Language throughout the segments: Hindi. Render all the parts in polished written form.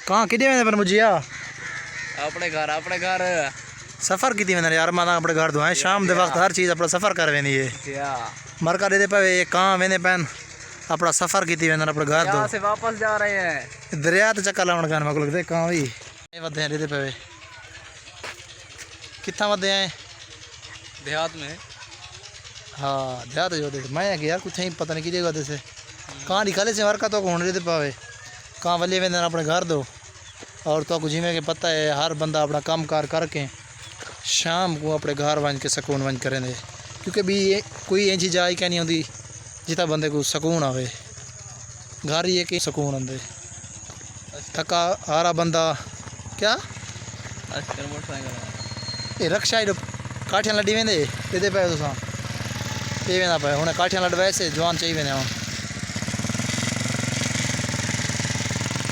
कहाँ कितने वेंदे पर मुझिया अपने घर सफ़र की वेंदे यार मां अपने घर दुआएं शाम दे वक्त हर चीज़ अपना सफ़र कर वेंदी है मरका दे पे ये कहाँ वेंदे पैन अपना सफ़र की वेंदे अपने घर दो से वापस जा रहे हैं दरिया तो चक्कर लावन का मगल दे कहाँ भी वधे हैं दे पे कितना वधे हैं देहात में। हाँ देहात जो दे मैं यार कुछ ही पता नहीं की जगह से कहाँ निकाले से मरका तो कौन दे पावे कहाँ वली वेंदे अपने घर दो और तो कुछ जिमें के पता है हर बंदा अपना काम कार करके शाम को अपने घर वन के सुकून वन करें क्योंकि भी ये कोई ऐसी जाए क्या नहीं होती जितना बंदे को सुकून आवे घर ही एक सुकून आंदे थका हारा बंदा क्या ये रक्षा काठियां लड़ी वेंदे दे पे तुसा ये वेंदा पे हुणे काठियां लड़ वैसे जवान चाहिए वेंदे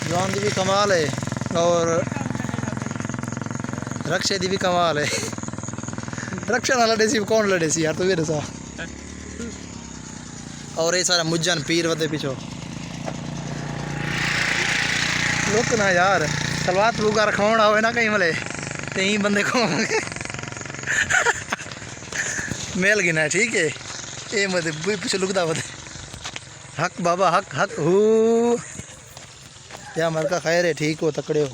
जवान दी भी कमाल है और रक्षा दी भी कमाल है रक्षा ना लड़े सी कौन लड़े सी यार तू भी दसा और ये सारा मुज्जन पीर वदे पिछो लोग ना यार सलवात लूगा रखवाना हो ना कहीं मले ते ही बंदे को मेल गिना ठीक है ये मत पिछे लुकदा वदे हक बाबा हक हक हू या मरका खैर है ठीक हो तकड़े हो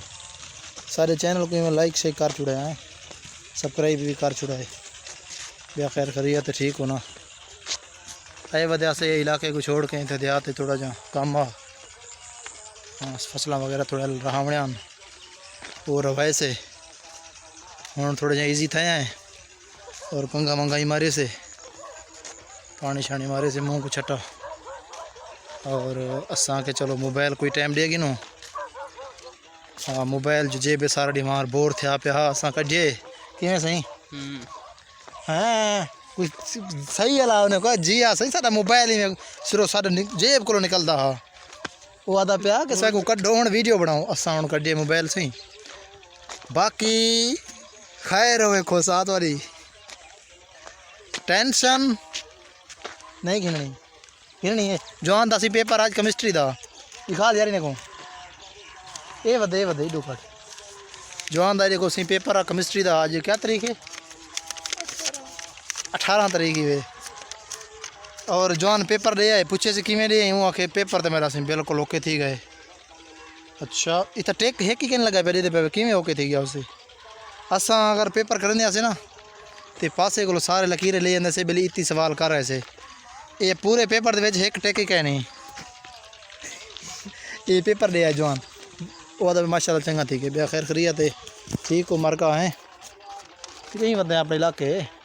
सारे चैनल को मैं लाइक से कर छुड़ा है सब्सक्राइब भी कर छुड़ा है या खैर खरीय तो ठीक हो ना अय वजह से इलाके को छोड़ के देहात थोड़ा जा कम आ हाँ फसलें वगैरह थोड़ा रहावणे और वैसे हूँ थोड़ा जा ईजी थे हैं और कंगा मंगाई मारे से पानी शानी मारे से मुँह को छटा और असा के चलो मोबाइल कोई टाइम देगी नो हाँ मोबाइल जो जेब सारा डिमार बोर थे पे हाँ असा कढे किमें सही हाँ कुछ सही अला उन्हें कहा जी हाँ सही सारा मोबाइल ही में सिरो सारा जेब को निकलता हाँ वो आदा पे कि सो कढो हूँ वीडियो बनाओ असा हूँ कढे मोबाइल सही बाकी खैर हो खो सात वाली टेंशन नहीं गिननी गिननी है जवान दसी पेपर आज केमिस्ट्री का दिखा यार इन्हें को ये वधे डो कट जवान दा देखो सी पेपर आ केमिस्ट्री का आज क्या तारीख है 18 तारीख ही वे और जवान पेपर दे आए पूछे से किमें दे यूँ आखे पेपर तो मेरा सी बिल्कुल ओके थी गए अच्छा इतना टेक है कि लगा पे दे पे किमें ओके थी गया उससे असा अगर पेपर करने से ना तो पासे को सारे लकीरें ले जाते से बिल्ली इतनी सवाल कर रहे से ये पूरे पेपर के एक टेक ही नहीं ये पेपर दे जवान वो तो माशाल्लाह चंगा थी कि खैर खरीत ठीक हो मरका है यही बंदे अपने इलाके